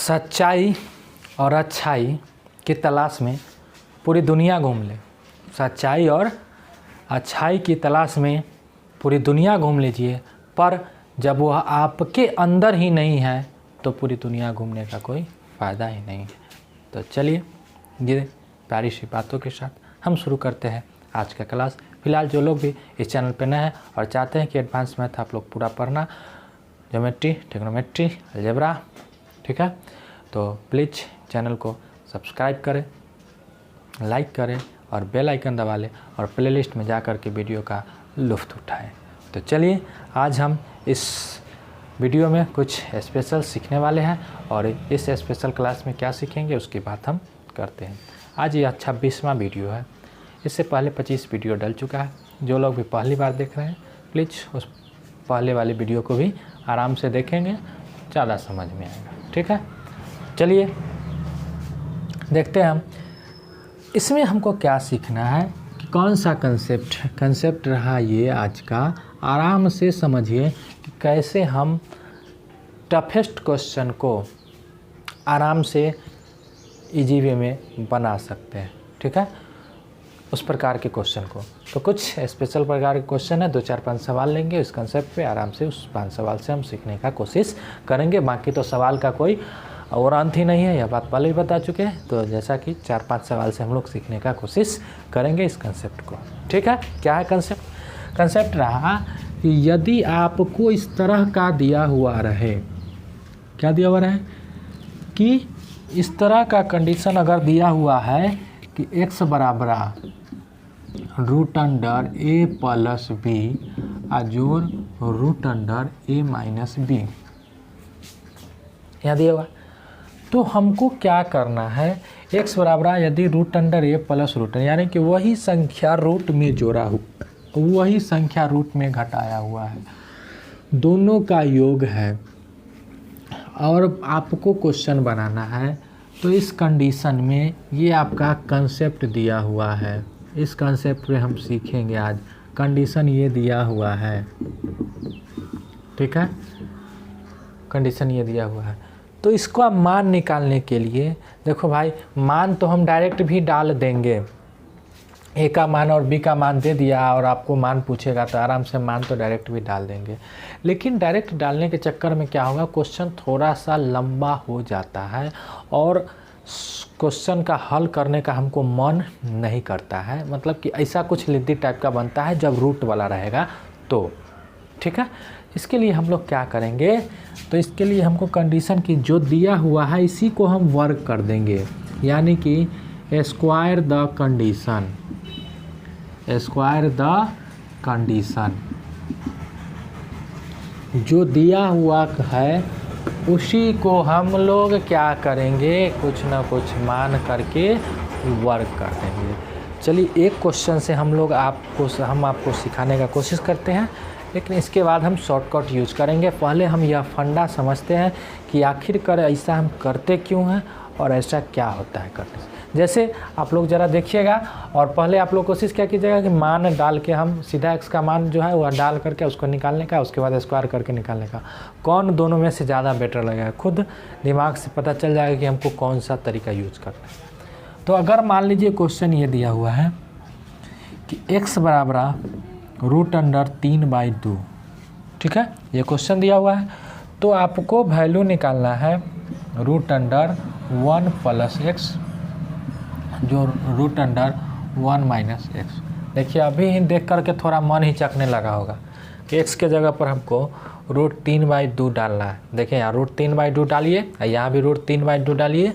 सच्चाई और अच्छाई की तलाश में पूरी दुनिया घूम ले। सच्चाई और अच्छाई की तलाश में पूरी दुनिया घूम लीजिए, पर जब वह आपके अंदर ही नहीं है तो पूरी दुनिया घूमने का कोई फ़ायदा ही नहीं है। तो चलिए ये प्यारी सी बातों के साथ हम शुरू करते हैं आज का क्लास। फ़िलहाल जो लोग भी इस चैनल पर नए हैं और चाहते हैं कि एडवांस मैथ आप लोग पूरा पढ़ना, ज्योमेट्री, ट्रिग्नोमेट्री, अलजेब्रा, ठीक है, तो प्लीज़ चैनल को सब्सक्राइब करें, लाइक करें और बेल आइकन दबा लें और प्लेलिस्ट में जा कर के वीडियो का लुत्फ़ उठाएं। तो चलिए आज हम इस वीडियो में कुछ स्पेशल सीखने वाले हैं और इस स्पेशल क्लास में क्या सीखेंगे उसकी बात हम करते हैं। आज ये 26वां वीडियो है। इससे पहले 25 वीडियो डल चुका है। जो लोग भी पहली बार देख रहे हैं प्लीज़ उस पहले वाली वीडियो को भी आराम से देखेंगे, ज़्यादा समझ में आएगा, ठीक है। चलिए देखते हैं हम इसमें हमको क्या सीखना है कि कौन सा कंसेप्ट रहा ये आज का। आराम से समझिए कि कैसे हम टफेस्ट क्वेश्चन को आराम से इजी वे में बना सकते हैं, ठीक है, उस प्रकार के क्वेश्चन को। तो कुछ स्पेशल प्रकार के क्वेश्चन है, 2 4 5 सवाल लेंगे इस कंसेप्ट पे, आराम से उस 5 सवाल से हम सीखने का कोशिश करेंगे। बाकी तो सवाल का कोई और अंत ही नहीं है, यह बात पहले ही बता चुके हैं। तो जैसा कि 4 5 सवाल से हम लोग सीखने का कोशिश करेंगे इस कंसेप्ट को, ठीक है। क्या है कंसेप्ट रहा कि यदि आपको इस तरह का दिया हुआ रहे, क्या दिया हुआ रहे कि इस तरह का कंडीशन अगर दिया हुआ है कि x बराबर √a प्लस बी जोड़ √a माइनस बी, यहाँ दिया हुआ, तो हमको क्या करना है। x बराबर यदि √a प्लस √a यानी कि वही संख्या रूट में जोड़ा हुआ, वही संख्या रूट में घटाया हुआ है, दोनों का योग है और आपको क्वेश्चन बनाना है। तो इस कंडीशन में ये आपका कंसेप्ट दिया हुआ है। इस कंसेप्ट पे हम सीखेंगे आज। कंडीशन ये दिया हुआ है, ठीक है, कंडीशन ये दिया हुआ है। तो इसको आप मान निकालने के लिए देखो भाई, मान तो हम डायरेक्ट भी डाल देंगे, ए का मान और बी का मान दे दिया और आपको मान पूछेगा तो आराम से मान तो डायरेक्ट भी डाल देंगे। लेकिन डायरेक्ट डालने के चक्कर में क्या होगा, क्वेश्चन थोड़ा सा लंबा हो जाता है और क्वेश्चन का हल करने का हमको मन नहीं करता है। मतलब कि ऐसा कुछ लिद्दी टाइप का बनता है जब रूट वाला रहेगा तो, ठीक है। इसके लिए हम लोग क्या करेंगे, तो इसके लिए हमको कंडीशन की जो दिया हुआ है इसी को हम वर्क कर देंगे, यानी कि स्क्वायर द कंडीशन जो दिया हुआ है उसी को हम लोग क्या करेंगे, कुछ ना कुछ मान करके वर्क कर देंगे। चलिए एक क्वेश्चन से हम आपको सिखाने का कोशिश करते हैं, लेकिन इसके बाद हम शॉर्टकट यूज करेंगे। पहले हम यह फंडा समझते हैं कि आखिरकार ऐसा हम करते क्यों हैं और ऐसा क्या होता है करने से। जैसे आप लोग ज़रा देखिएगा और पहले आप लोग कोशिश क्या कीजिएगा कि मान डाल के हम सीधा x का मान जो है वह डाल करके उसको निकालने का, उसके बाद स्क्वायर करके निकालने का। कौन दोनों में से ज़्यादा बेटर लगेगा, खुद दिमाग से पता चल जाएगा कि हमको कौन सा तरीका यूज करना है। तो अगर मान लीजिए क्वेश्चन ये दिया हुआ है कि x बराबर √3/2, ठीक है, ये क्वेश्चन दिया हुआ है। तो आपको वैल्यू निकालना है √1 प्लस x जो √1 माइनस x। देखिए अभी ही देख करके थोड़ा मन ही चखने लगा होगा कि x के जगह पर हमको √3/2 डालना है। देखिए यहाँ √3/2 डालिए, यहाँ भी √3/2 डालिए,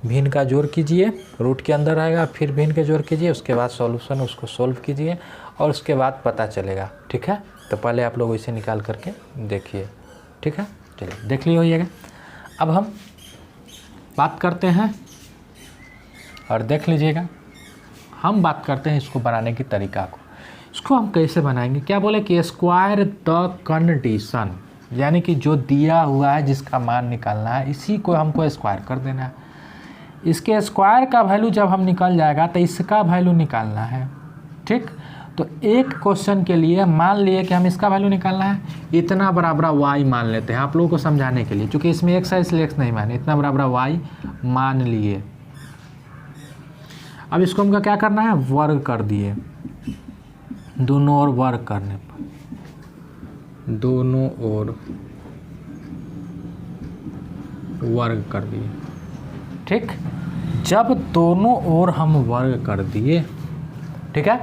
भिन्न का जोड़ कीजिए, रूट के अंदर रहेगा, फिर भिन्न के जोड़ कीजिए, उसके बाद सॉल्यूशन उसको सोल्व कीजिए और उसके बाद पता चलेगा, ठीक है। तो पहले आप लोग इसे निकाल करके देखिए, ठीक है। चलिए देख ली होइएगा। अब हम बात करते हैं और देख लीजिएगा, हम बात करते हैं इसको बनाने की तरीका को। इसको हम कैसे बनाएंगे, क्या बोले कि स्क्वायर द कंडीशन, यानी कि जो दिया हुआ है जिसका मान निकालना है इसी को हमको स्क्वायर कर देना है। इसके स्क्वायर का वैल्यू जब हम निकल जाएगा तो इसका वैल्यू निकालना है, ठीक। तो तो एक क्वेश्चन के लिए मान लिए कि हम इसका वैल्यू निकालना है, इतना बराबर y मान लेते हैं आप लोगों को समझाने के लिए, क्योंकि इसमें x है इसलिए x नहीं माने, इतना बराबर y मान लिए। अब इसको हमको क्या करना है, वर्ग कर दिए, दोनों ओर वर्ग करने पर, दोनों ओर वर्ग कर दिए। ठीक, जब दोनों ओर हम वर्ग कर दिए, ठीक है,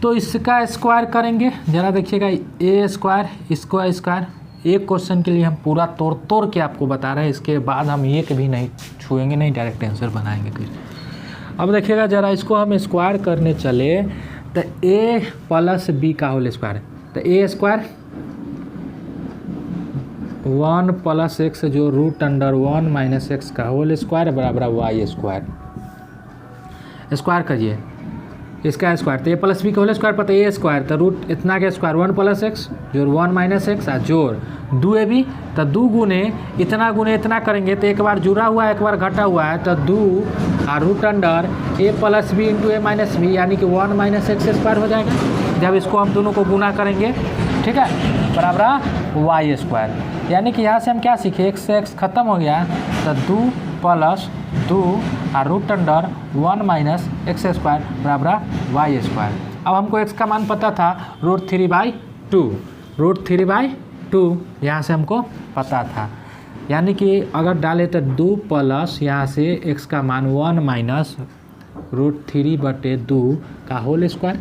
तो इसका स्क्वायर करेंगे। जरा देखिएगा, ए स्क्वायर, इसको स्क्वायर। एक क्वेश्चन के लिए हम पूरा तोड़ तोड़ के आपको बता रहे हैं, इसके बाद हम एक भी नहीं छुएंगे, नहीं डायरेक्ट आंसर बनाएंगे कुछ। अब देखिएगा जरा, इसको हम स्क्वायर करने चले तो ए प्लस बी का होल स्क्वायर, तो ए स्क्वायर 1 प्लस एक्स जो रूट अंडर 1 माइनस एक्स का होल स्क्वायर बराबर वाई स्क्वायर। स्क्वायर करिए इसका स्क्वायर, तो ए प्लस बी का होल स्क्वायर पर, तो ए स्क्वायर तो रूट इतना के स्क्वायर 1 प्लस एक्स जोड़ 1 माइनस एक्स जोड़ 2ab, तो 2 गुने इतना करेंगे तो एक बार जुड़ा हुआ है एक बार घटा हुआ है, तो 2 और रूट अंडर ए प्लस बी इंटू ए माइनस बी, यानी कि 1 माइनस एक्स स्क्वायर हो जाएगा। जब इसको हम दोनों को गुना करेंगे, ठीक है, बराबर वाई स्क्वायर। यानी कि यहाँ से हम क्या सीखे, एक्स से एक्स खत्म हो गया, तो 2 प्लस 2 और root under 1 minus x square बराबर वाई स्क्वायर। अब हमको एक्स का मान पता था √3/2, √3/2 यहाँ से हमको पता था। यानी कि अगर डाले तो 2 प्लस यहाँ से एक्स का मान 1 माइनस √3/2 का होल स्क्वायर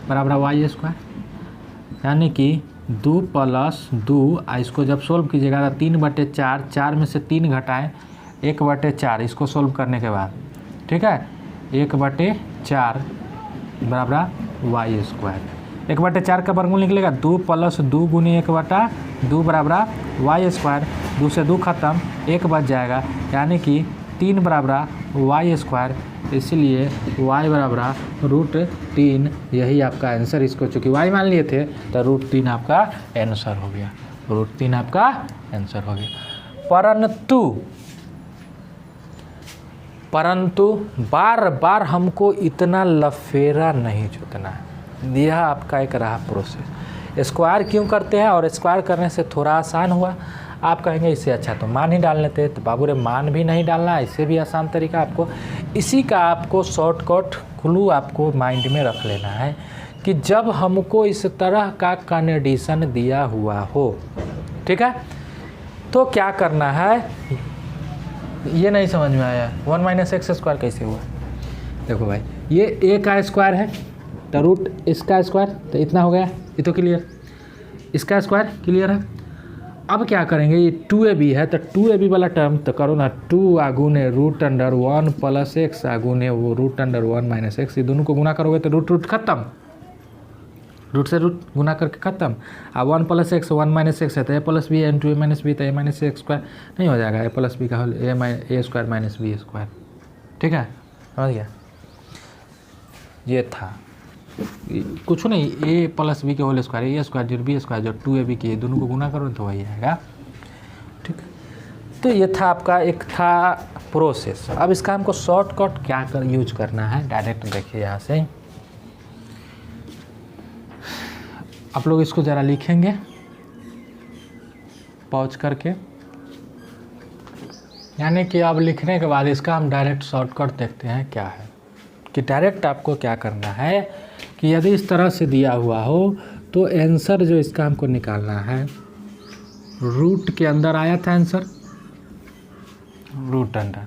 बराबर वाई स्क्वायर। यानी कि 2 प्लस 2, इसको जब सोल्व कीजिएगा तो 3/4, 4 में से 3 घटाएं 1/4, इसको सोल्व करने के बाद, ठीक है, 1/4 बराबर वाई स्क्वायर। 1/4 का वर्गमूल निकलेगा 2 प्लस 2 गुनी 1/2 बराबर वाई स्क्वायर। 2 से 2 खत्म, 1 बच जाएगा, यानी कि 3 बराबर वाई स्क्वायर। इसलिए y बराबर √3, यही आपका आंसर। इसको चूँकि y मान लिए थे तो √3 आपका आंसर हो गया, √3 आपका आंसर हो गया। परंतु बार बार हमको इतना लफेरा नहीं जोतना है। यह आपका एक रहा प्रोसेस। स्क्वायर क्यों करते हैं, और स्क्वायर करने से थोड़ा आसान हुआ। आप कहेंगे इससे अच्छा तो मान ही डाल लेते, तो बाबू रे मान भी नहीं डालना, इससे भी आसान तरीका आपको, इसी का आपको शॉर्टकट क्लू आपको माइंड में रख लेना है कि जब हमको इस तरह का कंडीशन दिया हुआ हो, ठीक है, तो क्या करना है। ये नहीं समझ में आया 1 माइनस एक्स स्क्वायर कैसे हुआ। देखो भाई, ये ए का स्क्वायर है तो रूट इसका स्क्वायर, तो इतना हो गया, ये तो क्लियर, इसका स्क्वायर क्लियर है। अब क्या करेंगे, ये 2ab है तो 2ab वाला टर्म तो करो ना, 2 आगुने रूट अंडर 1 प्लस एक्स आगुने वो रूट अंडर 1 माइनस एक्स, ये दोनों को गुना करोगे तो रूट खत्म, रूट से रूट गुना करके खत्म। अब 1 प्लस एक्स 1 माइनस एक्स है तो ए प्लस बी इंटू ए माइनस बी, तो ए माइनस एक्स स्क्वायर नहीं हो जाएगा, ए प्लस बी का होल ए स्क्वायर माइनस बी स्क्वायर। ठीक है, समझ गया। ये था कुछ नहीं, ए प्लस बी के होल स्क्वायर, ए स्क्वायर जो बी स्क्वायर जो 2ab के, दोनों को गुना करो तो वही आएगा। ठीक है, तो ये था आपका एक था प्रोसेस। अब इसका हमको शॉर्टकट क्या यूज करना है, डायरेक्ट देखिए यहाँ से आप लोग इसको ज़रा लिखेंगे पॉज करके, यानी कि अब लिखने के बाद इसका हम डायरेक्ट शॉर्टकट देखते हैं क्या है। कि डायरेक्ट आपको क्या करना है कि यदि इस तरह से दिया हुआ हो तो आंसर जो इसका हमको निकालना है, रूट के अंदर आया था आंसर, रूट अंडर,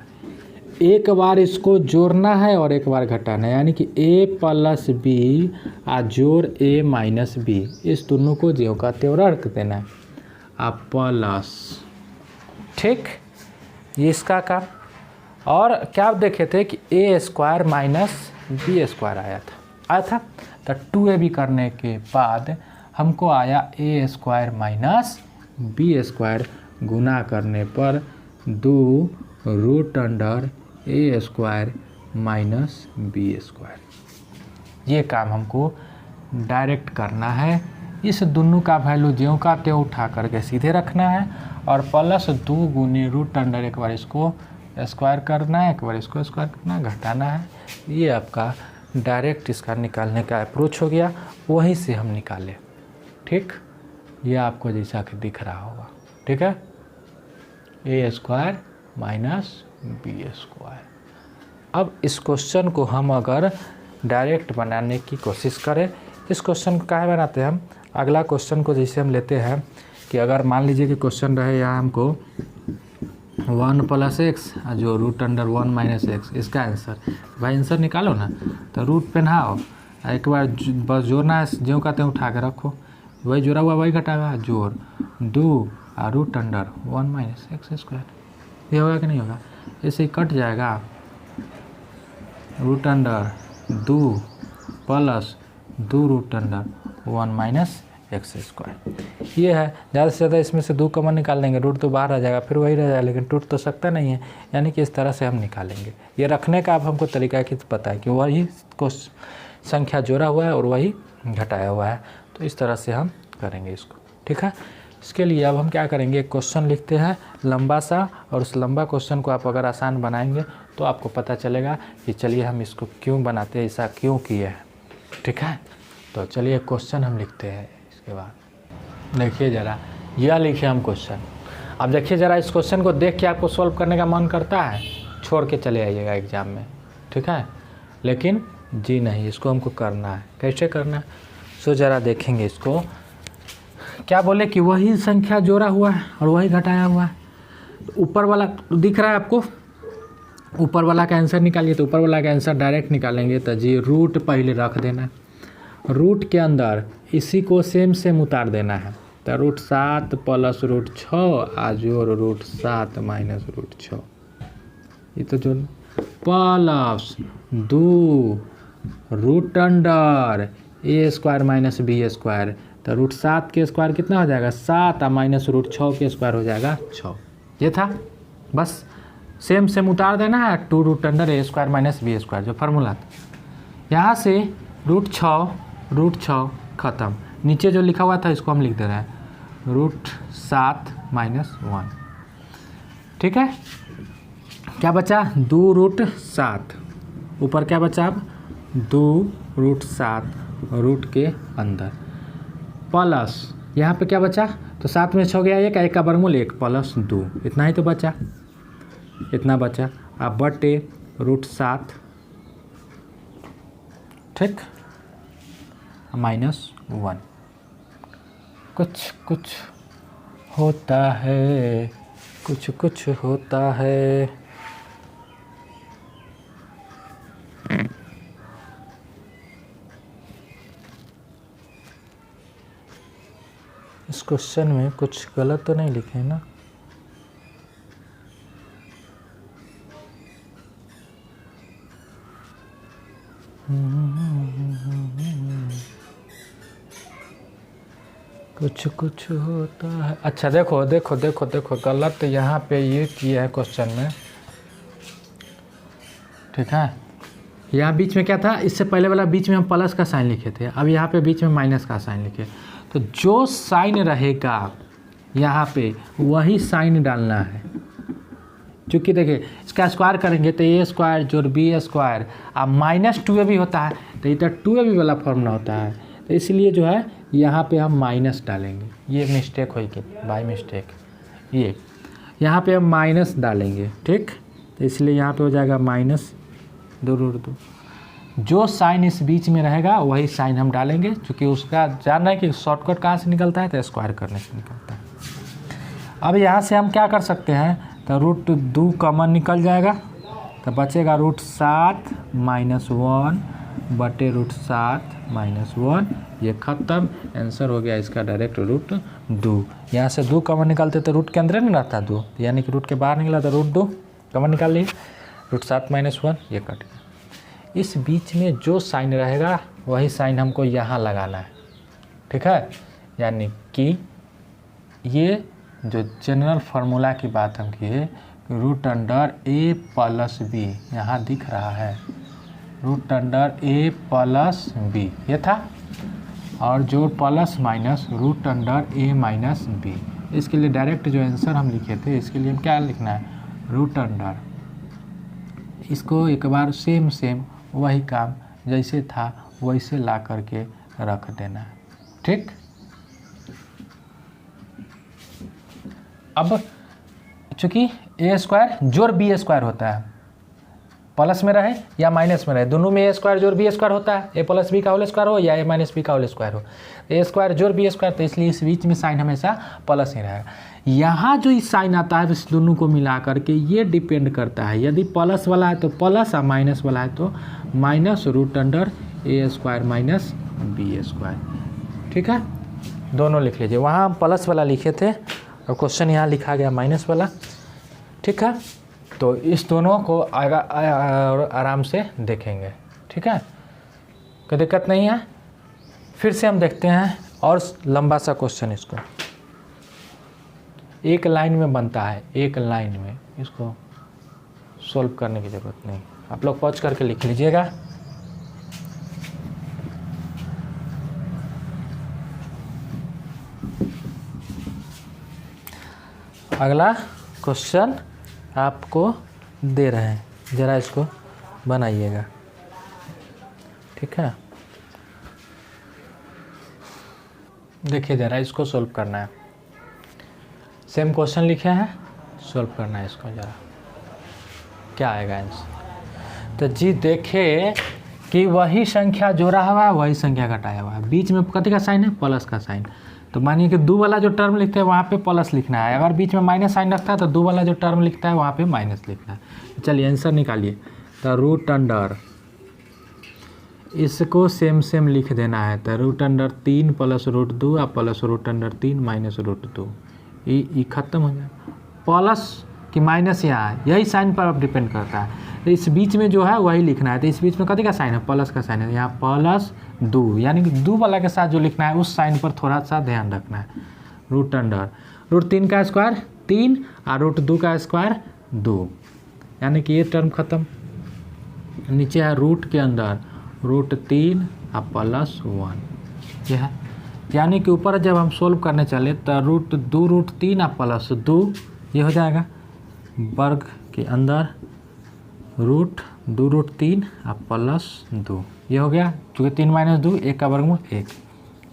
एक बार इसको जोड़ना है और एक बार घटाना है, यानी कि a प्लस बी जोड़ a माइनस बी, इस दोनों को ज्यों का त्यों रख देना है, आप प्लस। ठीक, ये इसका काम। और क्या आप देखे थे कि a square minus b square आया था तो 2ab करने के बाद हमको आया a square minus b square, गुना करने पर 2 root under a square minus b square. ये काम हमको डायरेक्ट करना है। इस दोनों का वैल्यू ज्यों का त्यों उठा करके सीधे रखना है और प्लस 2 गुनी रूट अंडर, एक बार इसको स्क्वायर करना है, एक बार इसको स्क्वायर करना है, घटाना है। ये आपका डायरेक्ट इसका निकालने का अप्रोच हो गया, वहीं से हम निकाले। ठीक, ये आपको जैसा कि दिख रहा होगा। ठीक है, a² माइनस b²। अब इस क्वेश्चन को हम अगर डायरेक्ट बनाने की कोशिश करें, इस क्वेश्चन को काहे बनाते हैं हम, अगला क्वेश्चन को जैसे हम लेते हैं कि अगर मान लीजिए कि क्वेश्चन रहे यहाँ हमको 1 + x जो √1 - x, इसका आंसर, भाई आंसर निकालो ना, तो रूट पे नहाओ, एक बार बस जोड़ना है, ज्यों का त्यों उठा के रखो, वही जोड़ा हुआ वही घटाएगा, जोड़ 2 √1 - x²। ये होगा कि नहीं होगा, ऐसे ही कट जाएगा, √2 + 2 √1 - x²। ये है, ज़्यादा से ज़्यादा इसमें से 2 कॉमन निकाल लेंगे, रूट तो बाहर आ जाएगा, फिर वही रह जाएगा, लेकिन टूट तो सकता नहीं है, यानी कि इस तरह से हम निकालेंगे। ये रखने का अब हमको तरीका कि पता है कि वही को संख्या जोड़ा हुआ है और वही घटाया हुआ है, तो इस तरह से हम करेंगे इसको। ठीक है, इसके लिए अब हम क्या करेंगे, एक क्वेश्चन लिखते हैं लंबा सा, और उस लंबा क्वेश्चन को आप अगर आसान बनाएंगे तो आपको पता चलेगा कि चलिए हम इसको क्यों बनाते हैं, ऐसा क्यों किए हैं। ठीक है, तो चलिए क्वेश्चन हम लिखते हैं। इसके बाद देखिए ज़रा, यह लिखे हम क्वेश्चन। अब देखिए ज़रा, इस क्वेश्चन को देख के आपको सॉल्व करने का मन करता है, छोड़ के चले आइएगा एग्ज़ाम में। ठीक है, लेकिन जी नहीं, इसको हमको करना है। कैसे करना है, सो ज़रा देखेंगे इसको। क्या बोले कि वही संख्या जोड़ा हुआ है और वही घटाया हुआ है। ऊपर वाला दिख रहा है आपको, ऊपर वाला का आंसर निकालिए, तो ऊपर वाला का आंसर डायरेक्ट निकालेंगे तो जी रूट पहले रख देना, रूट के अंदर इसी को सेम उतार देना है, तो √7 + √6 जोड़ √7 - √6, ये तो जो प्लस 2 √a² - b², तो √7 के स्क्वायर कितना हो जाएगा 7 माइनस √6 के स्क्वायर हो जाएगा 6। ये था, बस सेम उतार देना है, 2 √a² - b² जो फार्मूला था। यहाँ से √6 ख़त्म, नीचे जो लिखा हुआ था इसको हम लिख दे रहे हैं √7 - 1। ठीक है, क्या बचा 2 √7, ऊपर क्या बचा अब 2 √7 रूट के अंदर, प्लस यहाँ पे क्या बचा, तो 7 में 6 गया, एक का वर्गमूल 1 + 2, इतना ही तो बचा, इतना बचा। अब बटे √7, ठीक, -1। कुछ होता है, कुछ होता है। इस क्वेश्चन में कुछ गलत तो नहीं लिखे हैं ना, कुछ होता है। अच्छा देखो गलत यहाँ पे ये किया है क्वेश्चन में। ठीक है, यहाँ बीच में क्या था, इससे पहले वाला बीच में हम प्लस का साइन लिखे थे, अब यहाँ पे बीच में माइनस का साइन लिखे, तो जो साइन रहेगा यहाँ पे वही साइन डालना है। क्योंकि देखिए इसका स्क्वायर करेंगे तो a² जोड़ b² अब -2a भी होता है, तो ये तो 2ab वाला फॉर्मूला होता है, तो इसलिए जो है यहाँ पे हम माइनस डालेंगे। ये मिस्टेक हुई कि बाय मिस्टेक, ये यहाँ पे हम माइनस डालेंगे। ठीक, तो इसलिए यहाँ पे हो जाएगा -2√2। जो साइन इस बीच में रहेगा वही साइन हम डालेंगे, क्योंकि उसका जानना है कि शॉर्टकट कहाँ से निकलता है, तो स्क्वायर करने से निकलता है। अब यहाँ से हम क्या कर सकते हैं, तो √2 कॉमन निकल जाएगा, तो बचेगा √7 - 1 बटे √7 - 1, ये ख़त्म, आंसर हो गया इसका डायरेक्ट √2। यहाँ से 2 कॉमन निकालते तो रूट के अंदर नहीं रहता 2, यानी कि रूट के बाहर निकला तो √2 कॉमन निकाल लिए, √7 - 1 ये कट गया। इस बीच में जो साइन रहेगा वही साइन हमको यहाँ लगाना है। ठीक है, यानी कि ये जो जनरल फार्मूला की बात हम किए, √a + b यहाँ दिख रहा है, √a + b ये था, और जो प्लस माइनस √a - b, इसके लिए डायरेक्ट जो आंसर हम लिखे थे, इसके लिए हम क्या लिखना है, √, इसको एक बार सेम वही काम जैसे था वैसे ला करके रख देना है। ठीक, अब चूंकि ए स्क्वायर जोड़ बी स्क्वायर होता है, प्लस में रहे या माइनस में रहे, दोनों में ए स्क्वायर जोड़ बी स्क्वायर होता है, ए प्लस बी का होल स्क्वायर हो या ए माइनस बी का होल स्क्वायर हो, ए स्क्वायर जोड़ बी स्क्वायर, तो इसलिए इस बीच में साइन हमेशा प्लस ही रहेगा। यहाँ जो इस साइन आता है इस दोनों को मिला करके ये डिपेंड करता है, यदि प्लस वाला है तो प्लस और माइनस वाला है तो minus root under a square minus b square. ठीक है, दोनों लिख लीजिए, वहाँ हम प्लस वाला लिखे थे और क्वेश्चन यहाँ लिखा गया माइनस वाला। ठीक है, तो इस दोनों को आराम से देखेंगे। ठीक है, कोई दिक्कत नहीं है। फिर से हम देखते हैं और लंबा सा क्वेश्चन, इसको एक लाइन में बनता है, एक लाइन में, इसको सॉल्व करने की ज़रूरत नहीं, आप लोग पॉज करके लिख लीजिएगा। अगला क्वेश्चन आपको दे रहे हैं, ज़रा इसको बनाइएगा। ठीक है, देखिए ज़रा इसको सॉल्व करना है, सेम क्वेश्चन लिखे हैं, सॉल्व करना है इसको, ज़रा क्या आएगा आंसर। तो जी देखिए कि वही संख्या जोड़ा हुआ है वही संख्या घटाया हुआ है, बीच में कथी का साइन है, प्लस का साइन। तो मानिए कि दो वाला जो टर्म लिखते हैं वहाँ पे प्लस लिखना है, अगर बीच में माइनस साइन रखता है तो दो वाला जो टर्म लिखता है वहाँ पे माइनस लिखना है। चलिए आंसर निकालिए। तो रूट अंडर, इसको सेम सेम लिख देना है, तो रूट अंडर 3 प्लस रूट 2 और plus root under 3 minus root 2, ये खत्म हो जाए। प्लस कि माइनस यहाँ है, यही साइन पर डिपेंड करता है, तो इस बीच में जो है वही लिखना है। तो इस बीच में कथी का साइन है, प्लस का साइन है, यहाँ प्लस 2, यानी कि 2 वाला के साथ जो लिखना है उस साइन पर थोड़ा सा ध्यान रखना है। रूट अंडर रूट 3 का स्क्वायर 3 और रूट 2 का स्क्वायर 2, यानी कि ये टर्म खत्म। नीचे है रूट के अंदर रूट 3 और प्लस 1, यह है, यानी कि ऊपर जब हम सोल्व करने चले तो रूट 2 रूट 3 और प्लस 2 ये हो जाएगा, वर्ग के अंदर रूट 2 रूट 3 और प्लस 2 ये हो गया, चूँकि 3 माइनस 2 1 का वर्गमूल 1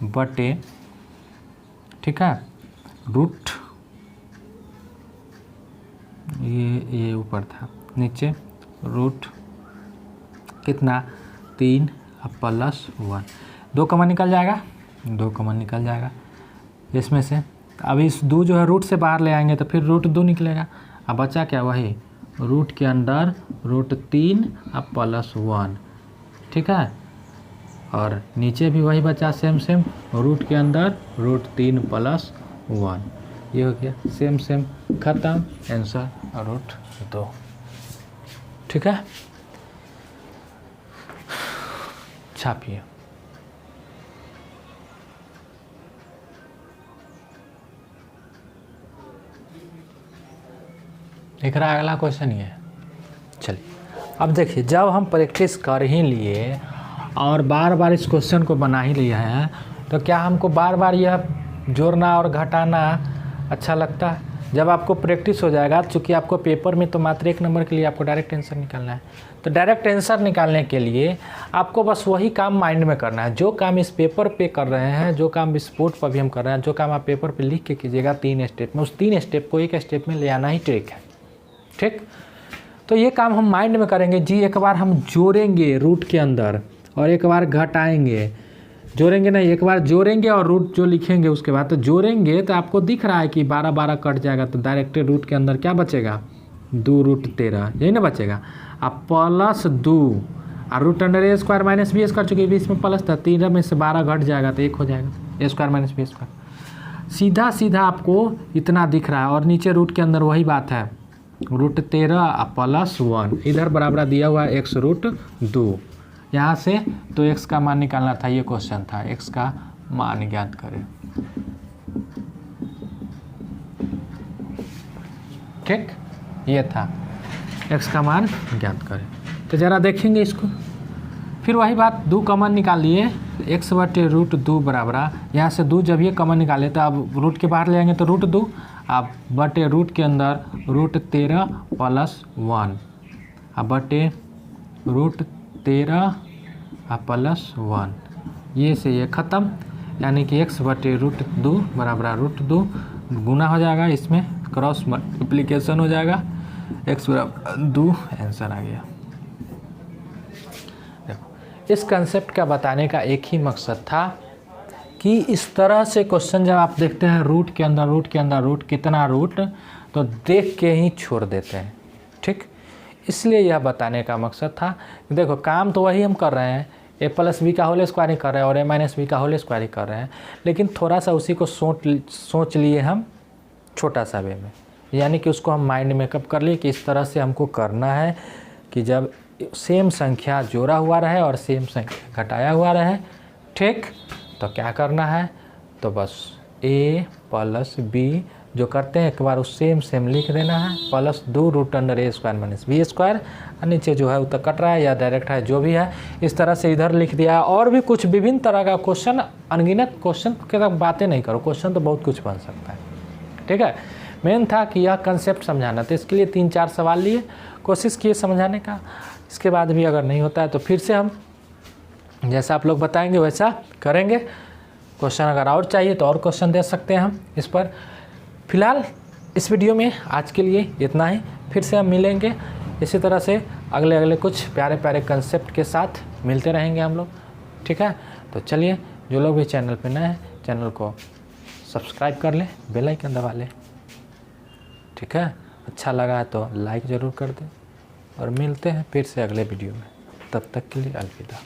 बटे, ठीक है, रूट ये ऊपर था, नीचे रूट कितना 3 और प्लस 1, 2 कॉमन निकल जाएगा, 2 कॉमन निकल जाएगा इसमें से। अब इस 2 जो है रूट से बाहर ले आएंगे तो फिर रूट 2 निकलेगा। अब बचा क्या, वही रूट के अंदर रूट 3 और प्लस 1, ठीक है, और नीचे भी वही बचा सेम सेम, रूट के अंदर रूट 3 प्लस 1, ये हो गया सेम सेम, खत्म, आंसर रूट 2। ठीक है, छापिए। दिख रहा है अगला क्वेश्चन ये। चलिए अब देखिए, जब हम प्रैक्टिस कर ही लिए और बार बार इस क्वेश्चन को बना ही लिया है तो क्या हमको बार बार यह जोड़ना और घटाना अच्छा लगता है? जब आपको प्रैक्टिस हो जाएगा, चूँकि आपको पेपर में तो मात्र 1 नंबर के लिए आपको डायरेक्ट आंसर निकालना है, तो डायरेक्ट आंसर निकालने के लिए आपको बस वही काम माइंड में करना है, जो काम इस पेपर पे कर रहे हैं, जो काम इस बोर्ड पर भी हम कर रहे हैं, जो काम आप पेपर पे लिख के कीजिएगा 3 स्टेप में, उस 3 स्टेप को एक स्टेप में ले आना ही ट्रिक है। ठीक, तो ये काम हम माइंड में करेंगे जी। एक बार हम जोड़ेंगे रूट के अंदर और एक बार घटाएंगे, जोड़ेंगे नहीं, एक बार जोड़ेंगे और रूट जो लिखेंगे उसके बाद, तो जोड़ेंगे तो आपको दिख रहा है कि 12 12 कट जाएगा, तो डायरेक्ट रूट के अंदर क्या बचेगा, 2 रूट 13, यही ना बचेगा। अब प्लस 2 और root under a square minus b square, चूँकि बीच में प्लस था, 13 में से 12 घट जाएगा तो 1 हो जाएगा, ए स्क्वायर माइनस बी स्क्वायर। सीधा सीधा आपको इतना दिख रहा है, और नीचे रूट के अंदर वही बात है, रूट 13 प्लस 1, इधर बराबर दिया हुआ है x रूट 2, यहाँ से तो x का मान निकालना था, ये क्वेश्चन था, x का मान ज्ञात करें। ठीक, ये था x का मान ज्ञात करें। तो ज़रा देखेंगे इसको, फिर वही बात, 2 कॉमन निकाल लिए, x बटे रूट 2 बराबर, यहाँ से 2 जब ये कॉमन निकाले तो अब रूट के बाहर ले आएंगे तो रूट 2, अब बटे रूट के अंदर रूट 13 प्लस 1, अब बटे रूट 13 +1, ये से ये ख़त्म, यानी कि x/√2 बराबर √2 गुना हो जाएगा, इसमें क्रॉस मल्टीप्लिकेशन हो जाएगा, x/2 आंसर आ गया। देखो इस कंसेप्ट का बताने का एक ही मकसद था कि इस तरह से क्वेश्चन जब आप देखते हैं रूट के अंदर रूट कितना रूट, तो देख के ही छोड़ देते हैं, ठीक। इसलिए यह बताने का मकसद था। देखो काम तो वही हम कर रहे हैं, a+b का होल स्क्वायर ही कर रहे हैं और a-b का होल स्क्वायर ही कर रहे हैं, लेकिन थोड़ा सा उसी को सोच लिए हम छोटा सा वे में, यानी कि उसको हम माइंड में कब कर लिए कि इस तरह से हमको करना है कि जब सेम संख्या जोड़ा हुआ रहे और सेम संख्या घटाया हुआ रहे, ठीक। तो क्या करना है, तो बस a+b जो करते हैं एक बार उस सेम लिख देना है, +2√a² - b² और नीचे जो है उत्तर कट रहा है या डायरेक्ट है जो भी है, इस तरह से इधर लिख दिया। और भी कुछ विभिन्न तरह का क्वेश्चन, अनगिनत क्वेश्चन के तक बातें नहीं करो, क्वेश्चन तो बहुत कुछ बन सकता है, ठीक है। मेन था कि यह कंसेप्ट समझाना, तो इसके लिए 3-4 सवाल लिए, कोशिश किए समझाने का। इसके बाद भी अगर नहीं होता है तो फिर से हम जैसा आप लोग बताएंगे वैसा करेंगे। क्वेश्चन अगर और चाहिए तो और क्वेश्चन दे सकते हैं हम इस पर। फिलहाल इस वीडियो में आज के लिए इतना ही, फिर से हम मिलेंगे इसी तरह से अगले कुछ प्यारे प्यारे कंसेप्ट के साथ मिलते रहेंगे हम लोग, ठीक है। तो चलिए, जो लोग भी चैनल पे नए हैं चैनल को सब्सक्राइब कर लें, बेल आइकन दबा लें, ठीक है। अच्छा लगा है तो लाइक ज़रूर कर दें और मिलते हैं फिर से अगले वीडियो में। तब तक के लिए अलविदा।